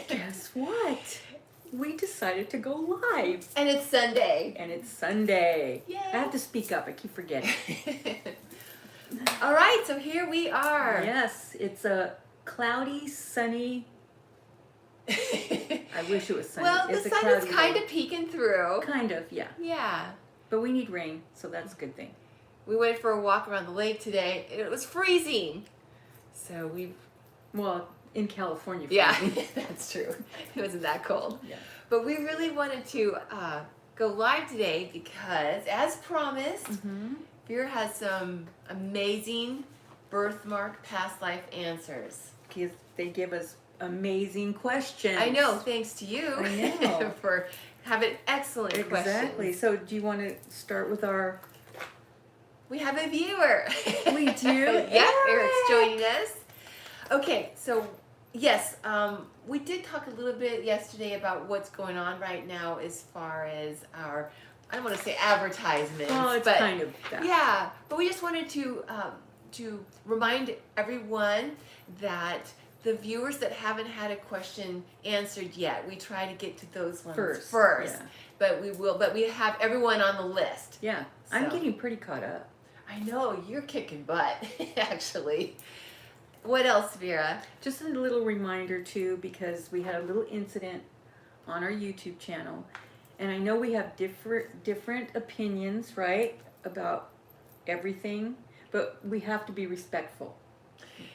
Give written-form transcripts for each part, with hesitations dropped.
Guess what? We decided to go live. And it's Sunday. Yay. I have to speak up. I keep forgetting. All right, so here we are. Yes, it's a cloudy, sunny. I wish it was sunny. Well, it's the sun is kind of peeking through. Kind of, yeah. Yeah. But we need rain, so that's a good thing. We went for a walk around the lake today, and it was freezing. So Well, in California. Yeah, that's true. It wasn't that cold. Yeah. But we really wanted to go live today because, as promised, Vera has some amazing Birthmark Past Life answers. Because they give us amazing questions. I know, thanks to you. I know. For having excellent questions. Exactly. So do you want to start with our... We have a viewer. We do? Yeah, Eric's joining us. Okay, so yes, we did talk a little bit yesterday about what's going on right now as far as our, I don't want to say advertisements. Well, it's but kind of that. Yeah, but we just wanted to remind everyone that the viewers that haven't had a question answered yet, we try to get to those ones first. Yeah. But we have everyone on the list. Yeah, so. I'm getting pretty caught up. I know, you're kicking butt, actually. What else, Vera? Just a little reminder, too, because we had a little incident on our YouTube channel. And I know we have different opinions, right, about everything. But we have to be respectful.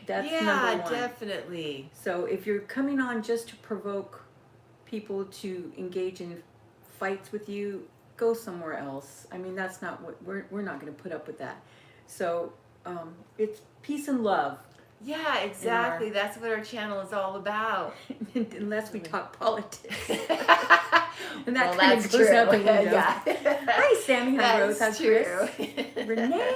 That's number one. Yeah, definitely. So if you're coming on just to provoke people to engage in fights with you, go somewhere else. I mean, that's not what we're not going to put up with that. So it's peace and love. Yeah, exactly. That's what our channel is all about. Unless we talk politics. And that well, kind of goes out the window. Yeah. Hi, Sammy. Hi, Rose. How's Chris? Renee.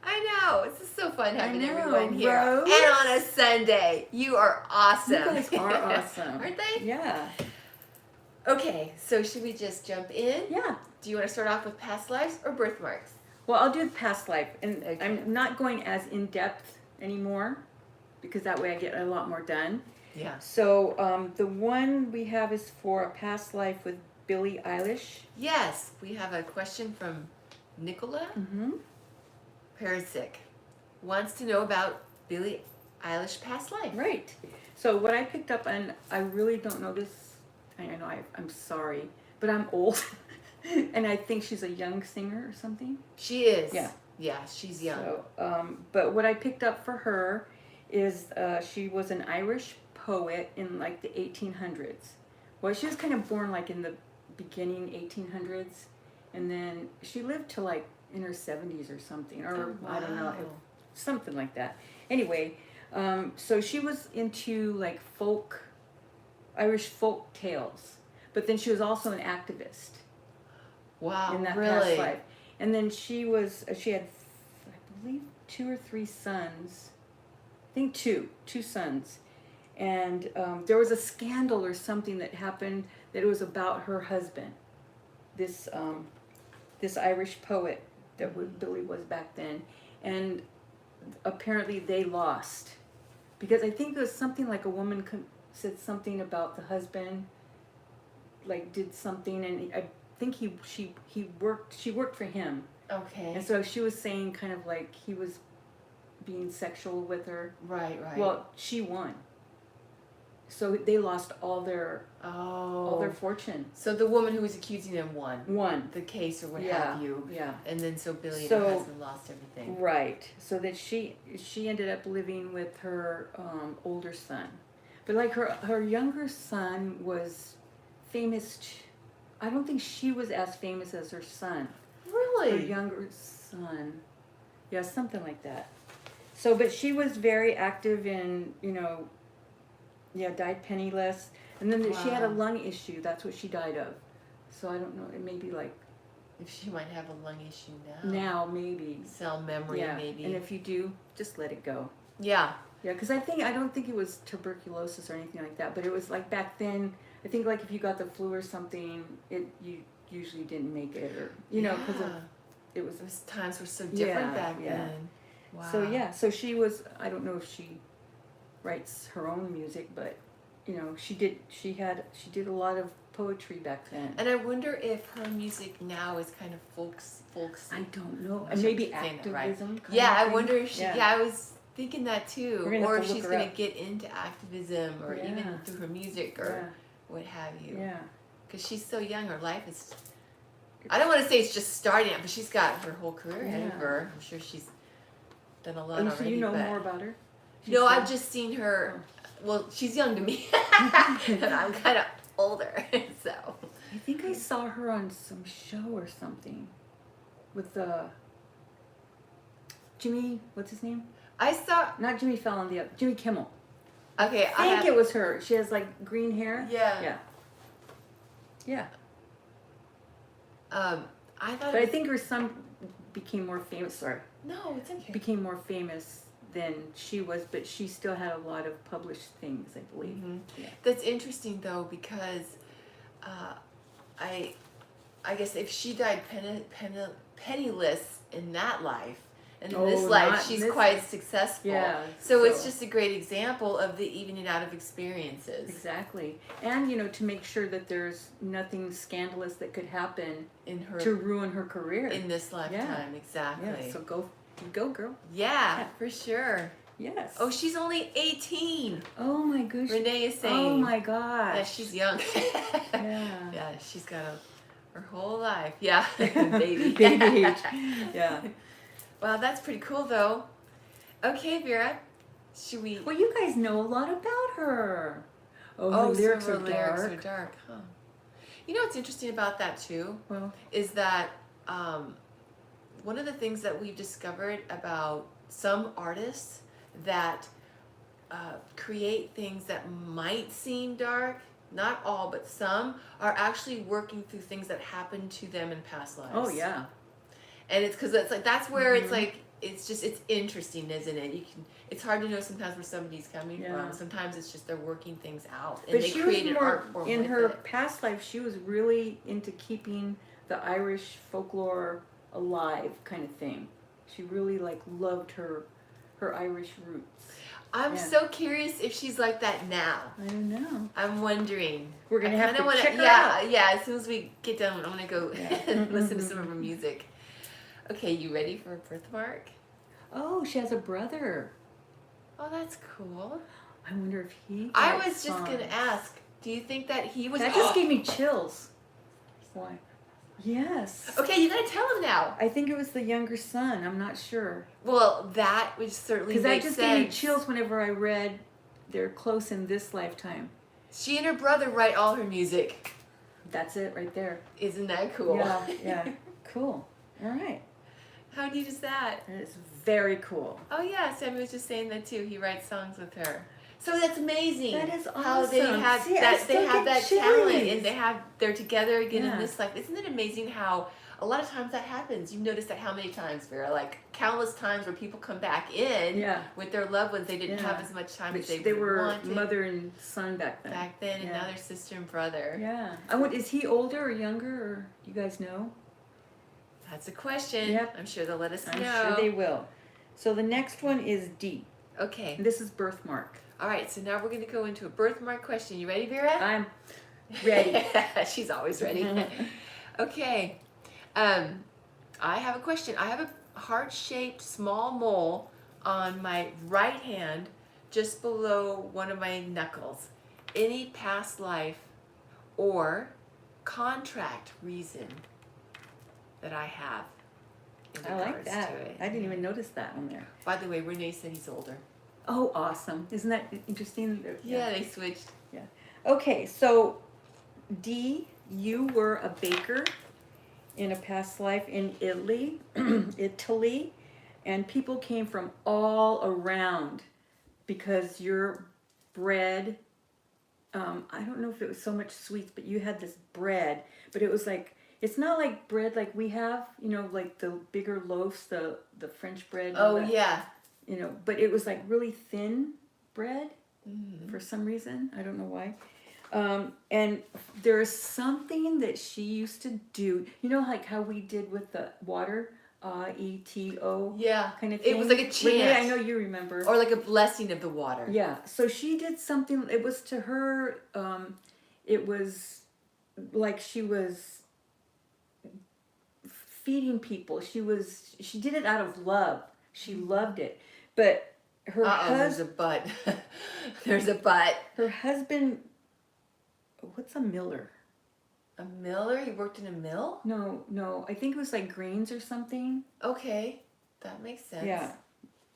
I know. It's just so fun having everyone here. Rose. And on a Sunday. You are awesome. You guys are awesome. Aren't they? Yeah. Okay, so should we just jump in? Yeah. Do you want to start off with past lives or birthmarks? Well, I'll do the past life. And okay. I'm not going as in-depth anymore because that way I get a lot more done. Yeah. So the one we have is for a past life with Billie Eilish. Yes, we have a question from Nikola Perisic. Wants to know about Billie Eilish Past Life. Right. So what I picked up, and I really don't know this, I know I'm sorry, but I'm old. And I think she's a young singer or something. She is. Yeah. Yeah, she's young. So, but what I picked up for her is she was an Irish poet in like the 1800s. Well, she was kind of born like in the beginning 1800s, and then she lived to like in her 70s or something, or wow. I don't know, something like that. Anyway, so she was into like Irish folk tales, but then she was also an activist. Wow, in that really? past life. And then she had, I believe, 2 or 3 sons. I think two sons. And there was a scandal or something that happened that it was about her husband. This Irish poet that Billie was back then. And apparently they lost. Because I think it was something like a woman said something about the husband, like did something, and I think she worked for him. Okay. And so she was saying kind of like he was being sexual with her. Right. Well, she won. So they lost all their fortune. So the woman who was accusing them won the case or what have you. Yeah. And then so Billie and her husband lost everything. Right. So that she ended up living with her older son. But like her younger son was famous. I don't think she was as famous as her son. Really? Her younger son. Yeah, something like that. So, but she was very active in, died penniless. And then she had a lung issue. That's what she died of. So I don't know. It may be like... If she might have a lung issue now. Now, maybe. Cell memory, maybe. And if you do, just let it go. Yeah. Yeah, because I don't think it was tuberculosis or anything like that. But it was like back then... I think like if you got the flu or something, you usually didn't make it, or because it was times were so different back then. Wow. So so she was. I don't know if she writes her own music, but you know, she did a lot of poetry back then. And I wonder if her music now is kind of folksy. I don't know. I And should maybe be saying that right. activism. Yeah, I thing. wonder if she. Yeah, I was thinking that too. We're gonna Or have if to she's look her going to up. get into activism, or even through her music, or what have you. Yeah. Because she's so young, her life is. I don't want to say it's just starting out, but she's got her whole career ahead of her. I'm sure she's done a lot And already. so you know but... more about her? No, I've just seen her. Well, she's young to me, and I'm kind of older, so. I think I saw her on some show or something with Jimmy. What's his name? I saw. Not Jimmy Fallon. The other Jimmy Kimmel. Okay, I think it was her. She has like green hair. Yeah. Yeah. Yeah. I thought. But I think her son became more famous. Sorry. No, it's okay. Became more famous than she was, but she still had a lot of published things, I believe. Mm-hmm. Yeah. That's interesting though, because I guess if she died penniless in that life, and in this life she's quite successful. Yeah. So it's just a great example of the evening out of experiences. Exactly. And, you know, to make sure that there's nothing scandalous that could happen in her to ruin her career. In this lifetime, exactly. Yeah, so go girl. Yeah, for sure. Yes. Oh, she's only 18. Oh my gosh. Renee is saying. Oh my gosh. Yeah, she's young. Yeah. Yeah, she's got her whole life. Yeah, baby. Baby age. Yeah. Wow, that's pretty cool though. Okay, Vera, should we? Well, you guys know a lot about her. Oh, her lyrics so are her dark. lyrics are dark, huh? You know what's interesting about that too? Well, is that one of the things that we've discovered about some artists that create things that might seem dark, not all, but some, are actually working through things that happened to them in past lives. oh yeah. And it's because it's like, that's where it's like, it's interesting, isn't it? It's hard to know sometimes where somebody's coming from. Sometimes it's just they're working things out, and But they she created was more, art form in with her it. past life, she was really into keeping the Irish folklore alive, kind of thing. She really like loved her Irish roots. I'm so curious if she's like that now. I don't know. I'm wondering. We're gonna have to check her out. out. Yeah, as soon as we get done, I'm gonna go listen to some of her music. Okay, you ready for Birthmark? Oh, she has a brother. Oh, that's cool. I wonder if he. I writes was just gonna songs. ask. Do you think that he was? That just gave me chills. Why? Yes. Okay, you gotta tell him now. I think it was the younger son. I'm not sure. Well, that would certainly Because make that just sense. gave me chills whenever I read they're close in this lifetime. She and her brother write all her music. That's it right there. Isn't that cool? Yeah, yeah. Cool. All right. How neat is that? It's very cool. Oh yeah, Sammy was just saying that too. He writes songs with her. So that's amazing. That is awesome. How they have See, I that still have get that talent, chillies. and they're together again Yeah. in this life. Isn't it amazing how a lot of times that happens? You've noticed that how many times, Vera? Like countless times where people come back in with their loved ones. They didn't have as much time as they were wanted. Mother and son back then. Back then, and now they're sister and brother. Yeah. Is he older or younger, or do you guys know? That's a question. Yep. I'm sure they'll let us know. I'm sure they will. So the next one is D. Okay. And this is Birthmark. All right, so now we're going to go into a birthmark question. You ready, Vera? I'm ready. She's always ready. Okay. I have a question. I have a heart-shaped small mole on my right hand just below one of my knuckles. Any past life or contract reason that I have in I like regards that. to it. I didn't even notice that one there. By the way, Renee said he's older. Oh, awesome. Isn't that interesting? Yeah, they switched. Yeah. Okay, so D, you were a baker in a past life in Italy, and people came from all around because your bread, I don't know if it was so much sweets, but you had this bread, but it was like, it's not like bread like we have, you know, like the bigger loaves, the French bread. Oh, that, yeah. You know, but it was like really thin bread for some reason. I don't know why. And there's something that she used to do. You know, like how we did with the water, E-T-O Yeah. kind of thing. It was like a Renee, chant. I know you remember. Or like a blessing of the water. Yeah. So she did something. It was to her. It was like she was feeding people. She did it out of love. She loved it. But her there's a but. There's a but. Her husband, what's a miller? A miller? He worked in a mill? No. I think it was like grains or something. Okay. That makes sense. Yeah.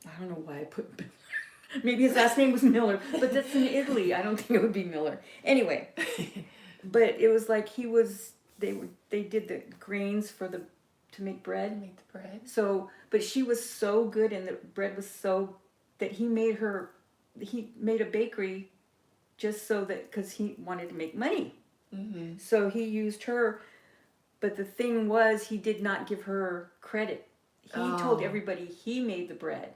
I don't know why I put Miller. Maybe his last name was Miller, but that's in Italy. I don't think it would be Miller. Anyway, but it was like they did the grains to make bread. Make the bread. So, but she was so good and the bread was so that he made a bakery just so that, because he wanted to make money. Mm-hmm. So he used her, but the thing was he did not give her credit. He told everybody he made the bread.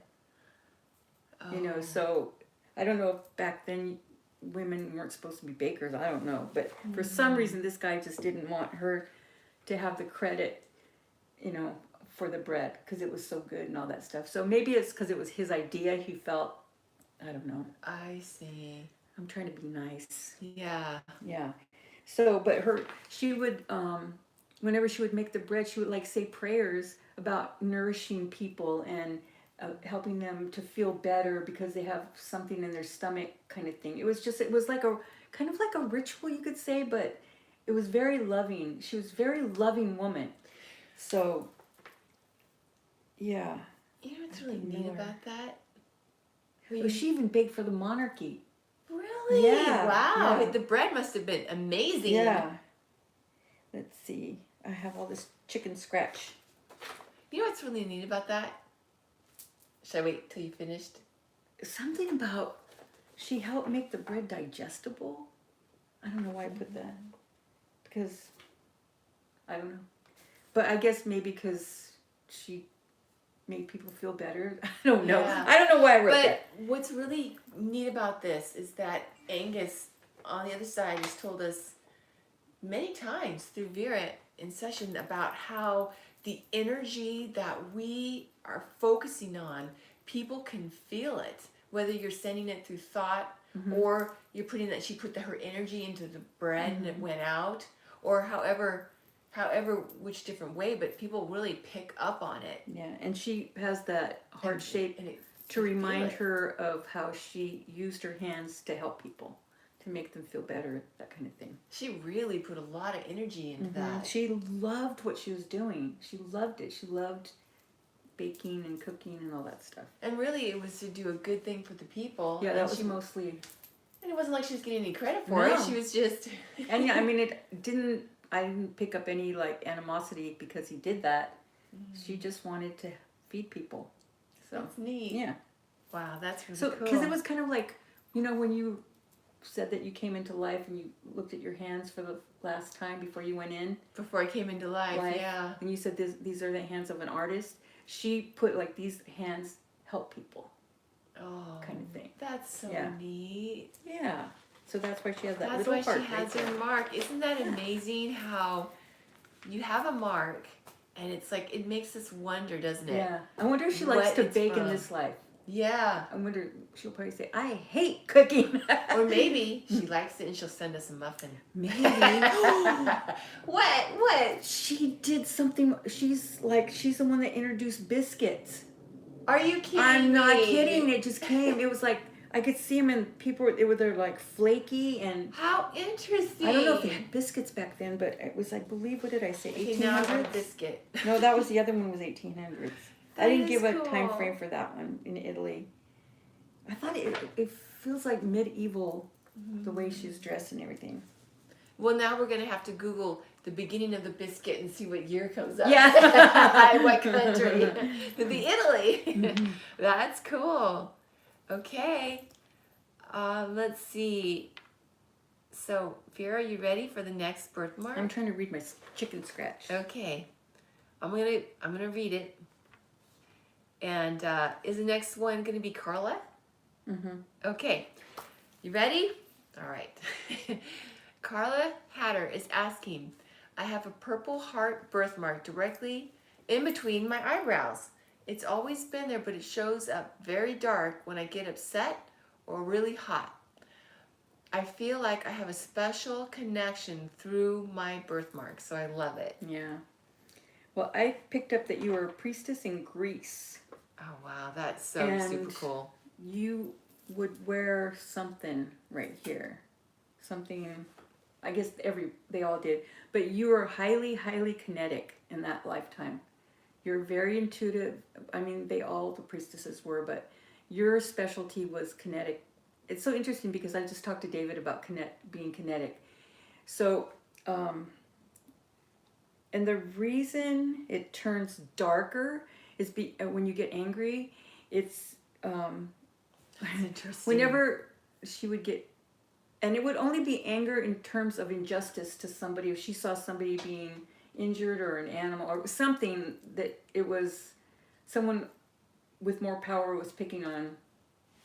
So I don't know if back then women weren't supposed to be bakers. I don't know. But for some reason, this guy just didn't want her to have the credit, for the bread because it was so good and all that stuff. So maybe it's because it was his idea. He felt, I don't know. I see. I'm trying to be nice. Yeah. Yeah. So, but she would, whenever she would make the bread, she would like say prayers about nourishing people and helping them to feel better because they have something in their stomach kind of thing. It was like a kind of like a ritual, you could say, but it was very loving. She was a very loving woman. So, yeah. You know what's really neat about that? She even baked for the monarchy. Really? Yeah. Wow. Yeah. The bread must have been amazing. Yeah. Let's see. I have all this chicken scratch. You know what's really neat about that? Should I wait till you finished? Something about she helped make the bread digestible. I don't know why I put that. Because, I don't know. But I guess maybe because she made people feel better. I don't know. Yeah. I don't know why I wrote that. But what's really neat about this is that Angus, on the other side, has told us many times through Vera in session about how the energy that we are focusing on, people can feel it. Whether you're sending it through thought or you're putting that, she put her energy into the bread and it went out, or however which different way, but people really pick up on it. Yeah, and she has that heart shape to remind her of how she used her hands to help people, to make them feel better, that kind of thing. She really put a lot of energy into that. She loved what she was doing. She loved it. She loved baking and cooking and all that stuff. And really, it was to do a good thing for the people. Yeah, that was mostly... And it wasn't like she was getting any credit for it. She was just... And yeah, I mean, I didn't pick up any like animosity because he did that. She just wanted to feed people. So that's neat. Yeah. Wow, that's really cool. Because it was kind of like, when you said that you came into life and you looked at your hands for the last time before you went in. Before I came into life, yeah. And you said these are the hands of an artist. She put like these hands help people. Oh, kind of thing. That's so neat. Yeah. So that's why she has that little heart. That's why she has her mark. Isn't that amazing how you have a mark and it's like, it makes us wonder, doesn't it? Yeah. I wonder if she likes to bake in this life. Yeah. I wonder, she'll probably say, I hate cooking. Or maybe she likes it and she'll send us a muffin. Maybe. What? She did something. She's the one that introduced biscuits. Are you kidding I'm not me? kidding. It just came. It was like, I could see them and they're like flaky and... How interesting. I don't know if they had biscuits back then, but it was, I believe, what did I say, 1800s? Okay, now I have a biscuit. No, that was the other one was 1800s. I didn't give a time frame for that one in Italy. I thought it feels like medieval, the way she's dressed and everything. Well, now we're going to have to Google the beginning of the biscuit and see what year comes up. Yeah. What country. It'd be Italy. That's cool. Okay. Let's see. So, Vera, you ready for the next birthmark? I'm trying to read my chicken scratch. Okay. I'm gonna read it. And is the next one going to be Karla? Okay. You ready? All right. Karla Hatter is asking, I have a purple heart birthmark directly in between my eyebrows. It's always been there, but it shows up very dark when I get upset or really hot. I feel like I have a special connection through my birthmark, so I love it. Yeah. Well, I picked up that you were a priestess in Greece. Oh, wow, that's so super cool. You would wear something right here. Something, I guess they all did. But you were highly, highly kinetic in that lifetime. You're very intuitive. I mean, the priestesses were, but your specialty was kinetic. It's so interesting because I just talked to David about being kinetic. So, and the reason it turns darker is when you get angry. It's That's interesting. whenever she would get, and it would only be anger in terms of injustice to somebody. If she saw somebody being injured or an animal or something that it was someone with more power was picking on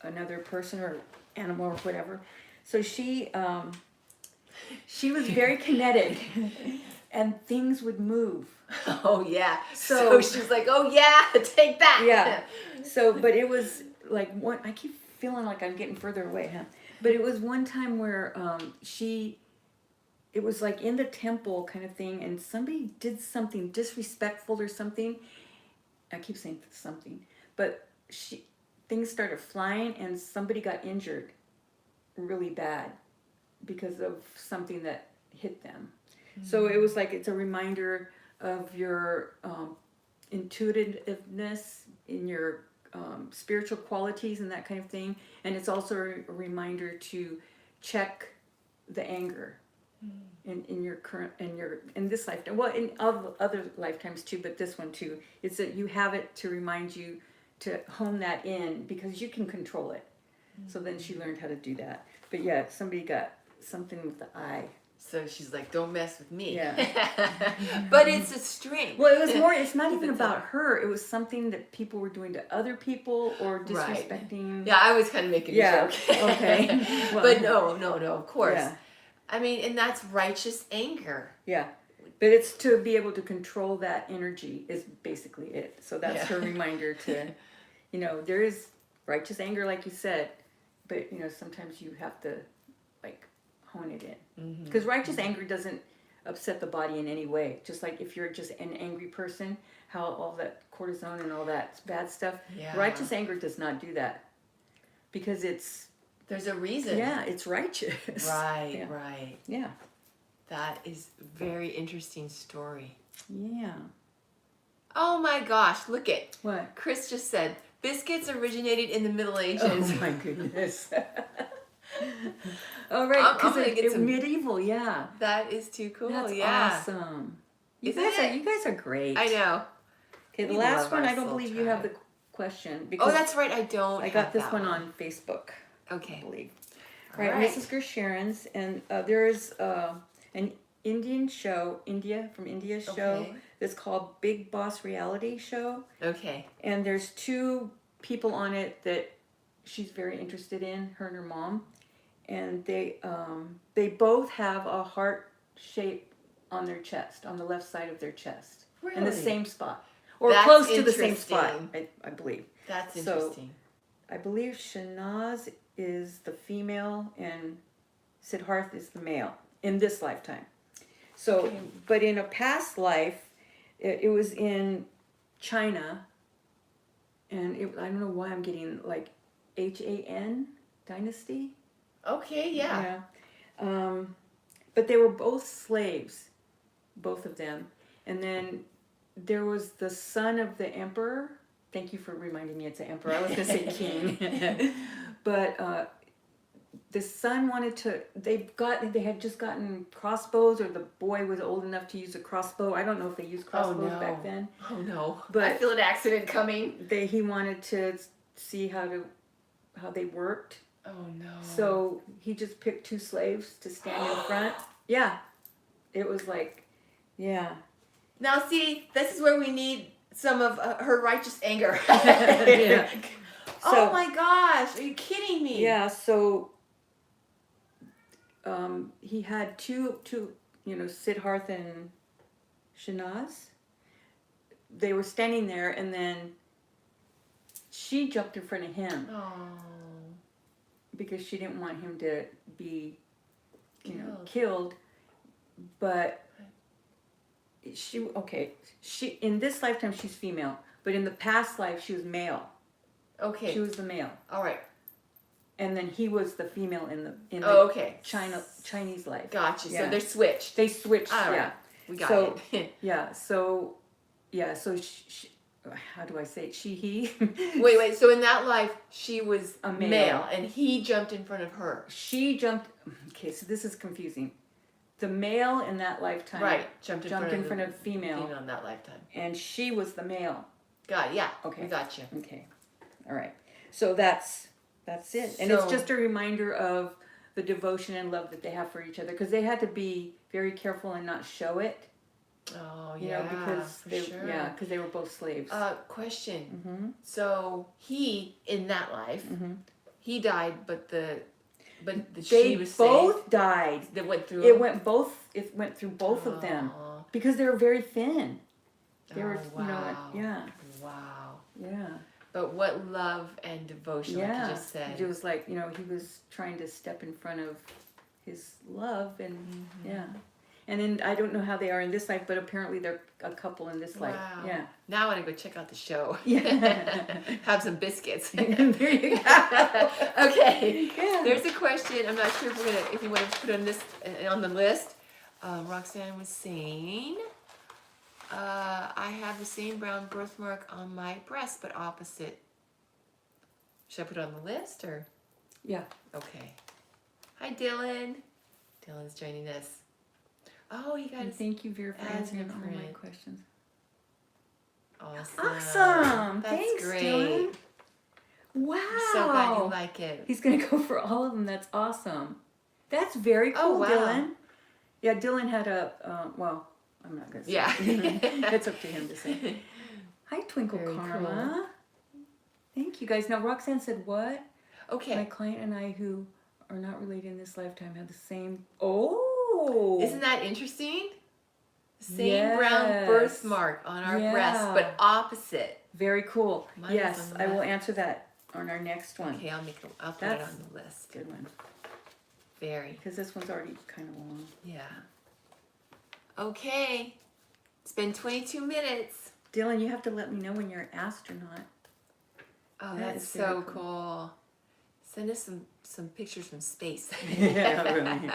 another person or animal or whatever. So she was very kinetic and things would move. Oh yeah. So she's like, oh yeah, take that. Yeah. So, but it was like I keep feeling like I'm getting further away, huh? But it was one time where it was like in the temple kind of thing, and somebody did something disrespectful or something. I keep saying something, but things started flying, and somebody got injured really bad because of something that hit them. Mm-hmm. So it was like it's a reminder of your intuitiveness in your spiritual qualities and that kind of thing, and it's also a reminder to check the anger in your current in this lifetime. Well, in other lifetimes too, but this one too. It's that you have it to remind you to hone that in because you can control it. Mm-hmm. So then she learned how to do that. But yeah, somebody got something with the eye. So she's like, don't mess with me. Yeah. But it's a strength. Well, it was more, it's not even about her. It was something that people were doing to other people or disrespecting. Right. Yeah, I was kind of making a joke. Okay. Well, but no, of course. Yeah. I mean, and that's righteous anger. Yeah. But it's to be able to control that energy is basically it. So that's her reminder to, there is righteous anger, like you said, but, sometimes you have to, like, hone it in. Because righteous anger doesn't upset the body in any way. Just like if you're just an angry person, how all that cortisone and all that bad stuff, righteous anger does not do that. Because there's a reason. Yeah, it's righteous. Right, right. Yeah. That is a very interesting story. Yeah. Oh my gosh, look it. What? Chris just said, biscuits originated in the Middle Ages. Oh my goodness. Oh, right, because it's medieval, yeah. That is too cool. That's awesome. You guys are great. I know. Okay, the last one, I don't believe you have the question. Because that's right, I don't. I got this one on Facebook. Okay. I believe. All right, this is Gursharan's, and there is an Indian show, from India show, that's called Big Boss Reality Show. Okay. And there's two people on it that she's very interested in, her and her mom. And they both have a heart shape on their chest, on the left side of their chest. Really? In the same spot. Or close to the same spot, I believe. That's interesting. So, I believe Shanaz is the female and Siddharth is the male in this lifetime. So, but in a past life, it was in China, and I don't know why I'm getting like Han dynasty. Okay, yeah. But they were both slaves, both of them. And then there was the son of the emperor. Thank you for reminding me it's an emperor. I was going to say king. But the son wanted to, they had just gotten crossbows, or the boy was old enough to use a crossbow. I don't know if they used crossbows back then. Oh no. But I feel an accident coming. He wanted to see how they worked. Oh no. So he just picked two slaves to stand in front. Yeah. It was like, yeah. Now see, this is where we need some of her righteous anger. Yeah. Oh my gosh, are you kidding me? Yeah, so he had two Siddharth and Shanaz. they were standing there, and then she jumped in front of him Oh. because she didn't want him to be, killed. But she in this lifetime she's female, but in the past life she was male. Okay. She was the male. All right. And then he was the female in the okay. Chinese life. Gotcha. Yeah. So they're switched. They switched. All right. Yeah. We got it. So she, how do I say it? He. Wait. So in that life, she was a male, and he jumped in front of her. She jumped. Okay, so this is confusing. The male in that lifetime, jumped in front of female. Female in that lifetime, and she was the male. Got it. Yeah. Okay. We got you. Okay. All right. So that's it, and it's just a reminder of the devotion and love that they have for each other, because they had to be very careful and not show it. Oh, because they were both slaves. Question. Mm-hmm. So he, in that life, he died, but she was both saved. died. That went through. It went through both of them because they were very thin. They were, wow. yeah. Wow. Yeah. But what love and devotion, like you just said. It was like, he was trying to step in front of his love, and And then I don't know how they are in this life, but apparently they're a couple in this life. Wow. Yeah. Now I want to go check out the show. Yeah. Have some biscuits. There you go. Okay. Yeah. There's a question. I'm not sure if you want to put on this on the list. Roxanne was saying, I have the same brown birthmark on my breast, but opposite. Should I put it on the list or? Yeah. Okay. Hi, Dylan. Dylan's joining us. Oh, he got And his thank you, Vera, for answering all my print. questions. Awesome. That's Thanks, great. Dylan. Wow. I'm so glad you like it. He's going to go for all of them. That's awesome. That's very cool, Oh, wow. Dylan. Yeah, Dylan had a, I'm not going to say. Yeah. It's up to him to say. Hi, Twinkle Very Karma. Thank you, guys. Now, Roxanne said what? Okay. My client and I, who are not related in this lifetime, have the same... Oh! Isn't that interesting? Same brown birthmark on our breast, but opposite. Very cool. Mine is Yes, on the I will left. answer that on our next one. Okay, I'll put it on the list. Good one. Very. Because this one's already kind of long. Yeah. Okay. It's been 22 minutes. Dylan, you have to let me know when you're an astronaut. Oh, That that's is very so cool. cool. Send us some pictures from space. Yeah, really.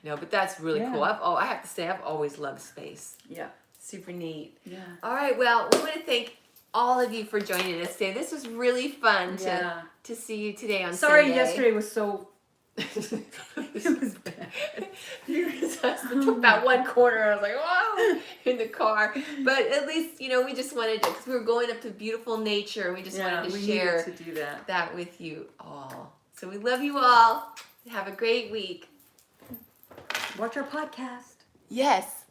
No, but that's really Yeah. cool. I have to say, I've always loved space. Yeah. Super neat. Yeah. All right, well, we want to thank all of you for joining us today. This was really fun to see you today on Sorry, Sunday. yesterday was so... It was bad. You took that one corner. I was like, whoa, in the car. But at least, we just wanted to, because we were going up to beautiful nature, and we just wanted to share to do that with you all. So we love you all. Have a great week. Watch our podcast. Yes.